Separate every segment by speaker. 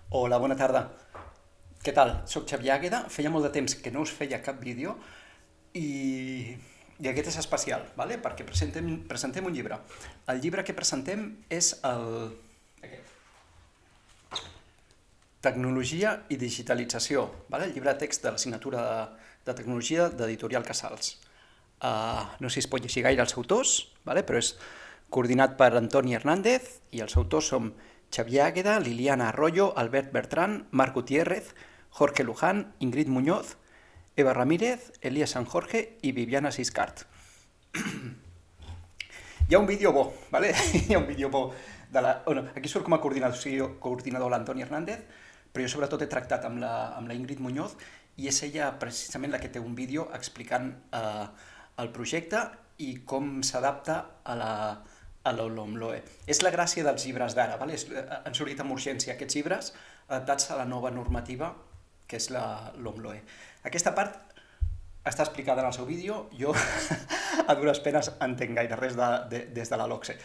Speaker 1: Hola, bona tarda. Què tal? Soc Xavier Àgueda. Feia molt de temps que no us feia cap vídeo i aquest és especial, ¿vale? Perquè presentem un llibre. El llibre que presentem és aquest. Tecnologia i digitalització, ¿vale? El llibre de text de l'assignatura de Tecnologia d'Editorial Casals. No sé si es pot llegir gaire els autors, ¿vale? Però és coordinat per Antoni Hernández i els autors som Xavier Àgueda, Liliana Arroyo, Albert Bertran, Marc Gutiérrez, Jorge Luján, Ingrid Muñoz, Eva Ramírez, Elías San Jorge i Viviana Siscart. Hi ha un vídeo bo, ¿vale? Hi ha un vídeo bo aquí surt com a coordinador l'Antoni Hernández, però jo sobretot he tractat amb la Ingrid Muñoz i és ella precisament la que té un vídeo explicant el projecte i com s'adapta a l'OMLOE. És la gràcia dels llibres d'ara, ¿vale? Han sortit amb urgència aquests llibres adaptats a la nova normativa que és l'OMLOE. Aquesta part està explicada en el seu vídeo, jo a dures penes entenc gaire res des de la LOCSE,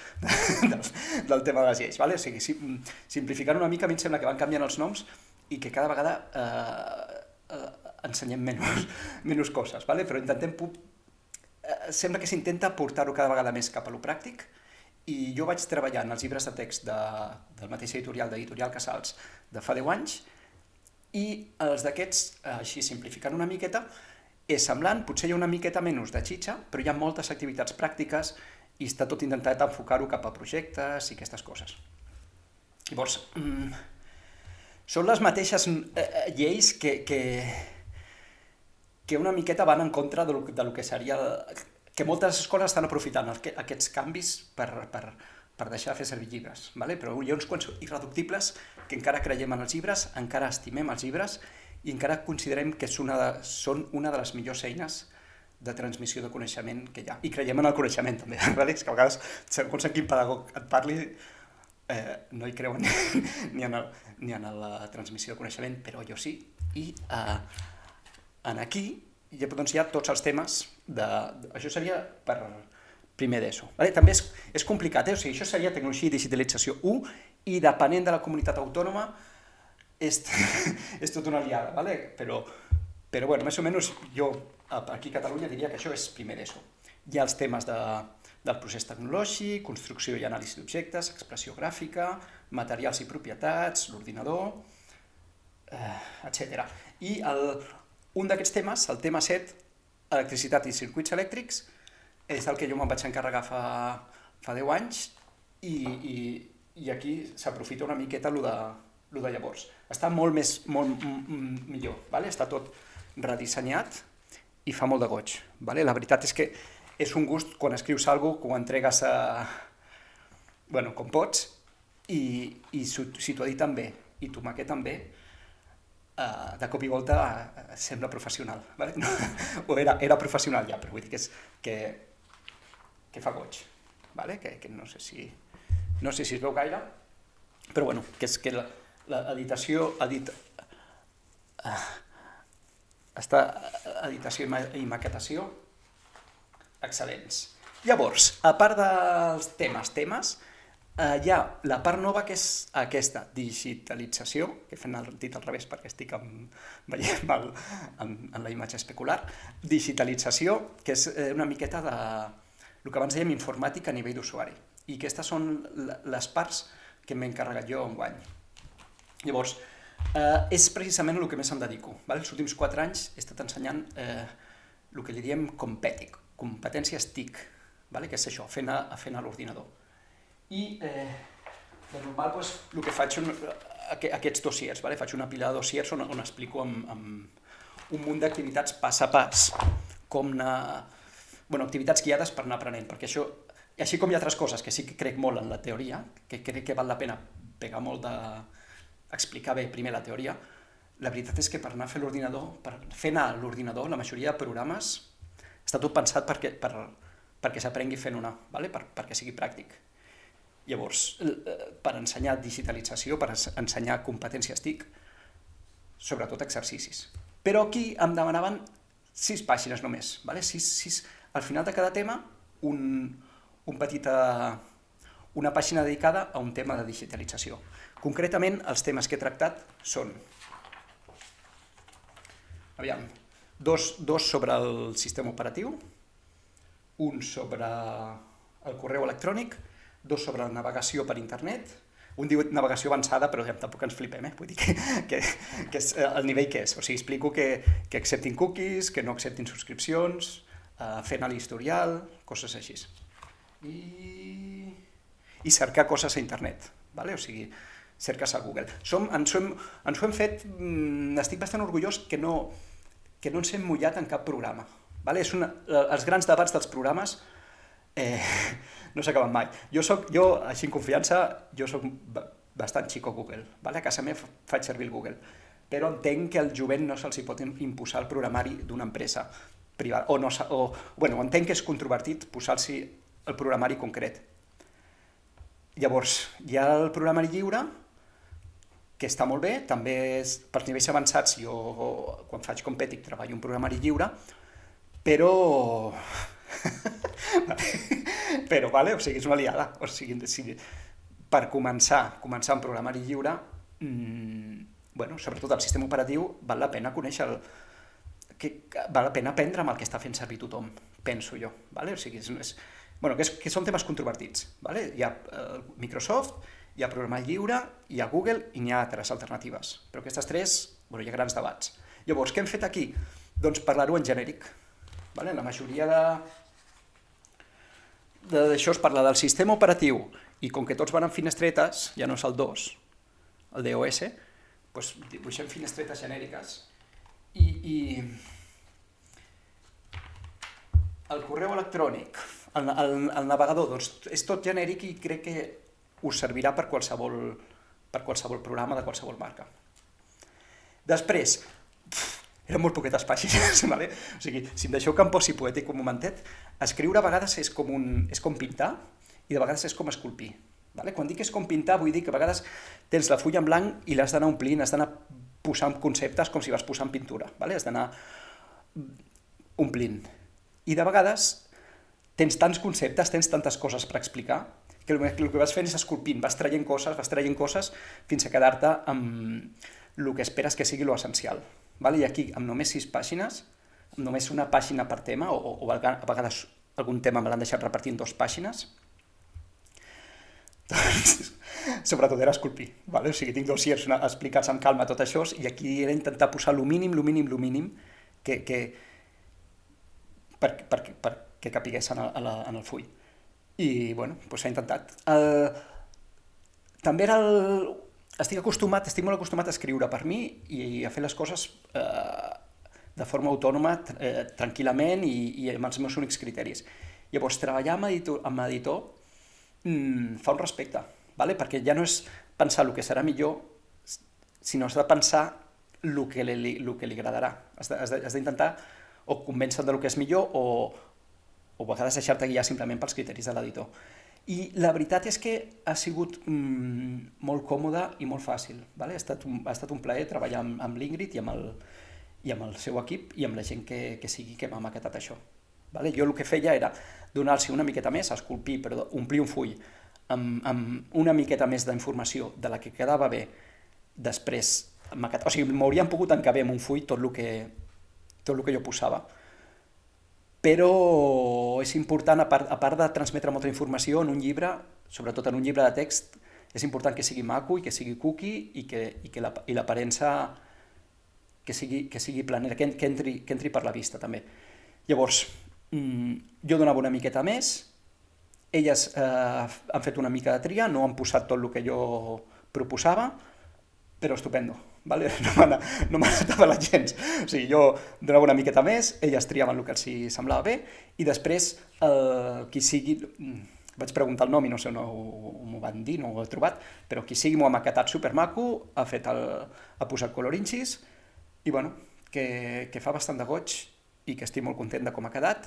Speaker 1: del tema de les lleis. ¿Vale? O sigui, simplificant una mica, a mi em sembla que van canviant els noms i que cada vegada ensenyem menys coses, ¿vale? Però sembla que s'intenta portar-ho cada vegada més cap a lo pràctic i jo vaig treballar en els llibres de text del mateix editorial d'Editorial Casals de fa 10 anys i els d'aquests, així simplificant una miqueta, és semblant, potser hi ha una miqueta menys de xitxa, però hi ha moltes activitats pràctiques i està tot intentat enfocar-ho cap a projectes i aquestes coses. Llavors, són les mateixes lleis que una miqueta van en contra del que seria... que moltes escoles estan aprofitant aquests canvis per deixar de fer servir llibres, ¿vale? Però hi ha uns quants irreductibles que encara creiem en els llibres, encara estimem els llibres i encara considerem que són una de les millors eines de transmissió de coneixement que hi ha. I creiem en el coneixement, també. ¿Vale? És que a vegades, segons en quin pedagog et parli, no hi creuen ni en la transmissió de coneixement, però jo sí. I aquí ja hi ha tots els temes això seria per primer d'ESO. Vale? També és complicat, o sigui, això seria tecnologia i digitalització 1 i depenent de la comunitat autònoma és tot una liada, ¿vale? Però bueno, més o menys jo aquí a Catalunya diria que això és primer d'ESO. Hi ha els temes del procés tecnològic, construcció i anàlisi d'objectes, expressió gràfica, materials i propietats, l'ordinador, etc. I un d'aquests temes, el tema 7, electricitat i circuits elèctrics, és el que jo me'n vaig encarregar fa 10 anys i aquí s'aprofita una miqueta el de llavors. Està molt millor, ¿vale? Està tot redissenyat i fa molt de goig. ¿Vale? La veritat és que és un gust quan escrius alguna cosa, que ho entregues com pots i si t'ho editen bé i t'ho maqueten bé, de cop i volta sembla professional, ¿vale? O era professional ja, però vull dir que fa goig, ¿vale? Que no sé si es veu gaire, però bueno, que és que l'editació i maquetació excel·lents. Llavors, a part dels temes, hi ha la part nova que és aquesta, digitalització, que he dit al revés perquè estic veient en la imatge especular, digitalització, que és una miqueta de el que abans dèiem informàtica a nivell d'usuari. I aquestes són les parts que m'he encarregat jo enguany. Llavors, és precisament el que més em dedico. Els últims 4 anys he estat ensenyant el que li diem competències TIC, que és això, fent a l'ordinador. I de normal el que faig són aquests dossiers, faig una pila de dossiers on explico amb un munt d'activitats pas a pas, com anar... activitats guiades per anar aprenent, perquè això, així com hi ha altres coses que sí que crec molt en la teoria, que crec que val la pena pegar molt d'explicar bé primer la teoria, la veritat és que per anar a fer l'ordinador, per fer anar l'ordinador, la majoria de programes està tot pensat perquè s'aprengui fent una, perquè sigui pràctic. Llavors, per ensenyar digitalització, per ensenyar competències TIC, sobretot exercicis. Però aquí em demanaven 6 pàgines només, 6, al final de cada tema una pàgina dedicada a un tema de digitalització. Concretament, els temes que he tractat són dos sobre el sistema operatiu, un sobre el correu electrònic, dos sobre la navegació per internet. Un diu navegació avançada, però tampoc ens flipem, vull dir que és el nivell que és. O sigui, explico que acceptin cookies, que no acceptin subscripcions, fent l'historial, coses així. I cercar coses a internet, o sigui, cerques a Google. Ens ho hem fet, estic bastant orgullós que no ens hem mullat en cap programa. Els grans debats dels programes no s'acaben mai. Jo, així en confiança, jo soc bastant xico Google. A casa meva faig servir el Google, però entenc que al jovent no se'ls pot imposar el programari d'una empresa privada. Entenc que és controvertit posar-s'hi el programari concret. Llavors, hi ha el programari lliure, que està molt bé, també pels nivells avançats, jo quan faig Competic treballo un programari lliure, però o sigui, és una liada. O sigui, per començar un programari lliure, sobretot el sistema operatiu, val la pena conèixer val la pena aprendre amb el que està fent servir tothom, penso jo. O sigui, que són temes controvertits. Hi ha Microsoft, hi ha programari lliure, hi ha Google i n'hi ha altres alternatives. Però aquestes tres, hi ha grans debats. Llavors, què hem fet aquí? Doncs parlar-ho en genèric. La majoria d'això es parla del sistema operatiu i com que tots van amb finestretes, ja no és el 2, el DOS, doncs dibuixem finestretes genèriques i el correu electrònic, el navegador, doncs és tot genèric i crec que us servirà per qualsevol programa de qualsevol marca. Després, eren molt poquetes pàgines, o sigui, si em deixeu que em posi poètic un momentet, escriure a vegades és com pintar i de vegades és com esculpir. Quan dic és com pintar vull dir que a vegades tens la fulla en blanc i l'has d'anar omplint, has d'anar posant conceptes com si vas posant pintura, has d'anar omplint. I de vegades tens tants conceptes, tens tantes coses per explicar, que el que vas fent és esculpint, vas traient coses fins a quedar-te amb el que esperes que sigui l'essencial. I aquí, amb només 6 pàgines, amb només una pàgina per tema, o a vegades algun tema me l'han deixat repartir en 2 pàgines, doncs, sobretot era esculpir. O sigui, tinc dossiers explicats amb calma tot això, i aquí era intentar posar el mínim perquè capigués en el full. I, s'ha intentat. També estic molt acostumat a escriure per mi i a fer les coses de forma autònoma, tranquil·lament i amb els meus únics criteris. Llavors, treballar amb editor fa un respecte, perquè ja no és pensar el que serà millor, sinó has de pensar el que li agradarà. Has d'intentar o convèncer del que és millor o a vegades deixar-te guiar simplement pels criteris de l'editor. I la veritat és que ha sigut molt còmode i molt fàcil. Ha estat un plaer treballar amb l'Ingrid i amb el seu equip i amb la gent que m'ha maquetat això. Jo el que feia era donar-los una miqueta més, esculpir, omplir un full amb una miqueta més d'informació de la que quedava bé després maquetar. O sigui, m'haurien pogut encaber en un full tot el que jo posava. Però és important, a part de transmetre molta informació en un llibre, sobretot en un llibre de text, és important que sigui maco i que sigui cookie i l'aparença que sigui planera, que entri per la vista també. Llavors, jo donava una miqueta més, elles han fet una mica de tria, no han posat tot el que jo proposava, però estupendo. No m'agradava la gens. O sigui, jo donava una miqueta més, elles triaven el que els semblava bé, i després, qui sigui, vaig preguntar el nom i no sé, no m'ho van dir, no ho he trobat, però qui sigui m'ho ha maquetat supermaco, ha posat colorinxis, i que fa bastant de goig, i que estic molt content de com ha quedat,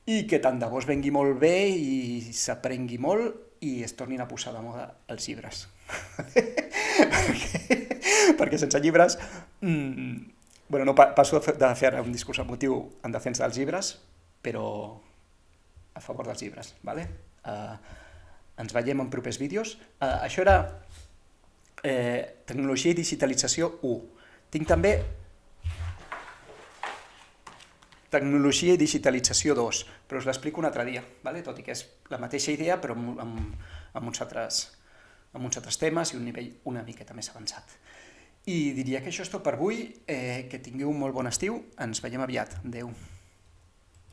Speaker 1: i que tant de bo es vengui molt bé i s'aprengui molt i es tornin a posar de moda els llibres. Perquè sense llibres passo de fer un discurs emotiu en defensa dels llibres, però a favor dels llibres. Ens veiem en propers vídeos. Això era Tecnologia i digitalització 1. Tinc també tecnologia i digitalització 2, però us l'explico un altre dia, tot i que és la mateixa idea però amb uns altres temes i un nivell una miqueta més avançat. I diria que això és tot per avui, que tingueu un molt bon estiu, ens veiem aviat, adeu.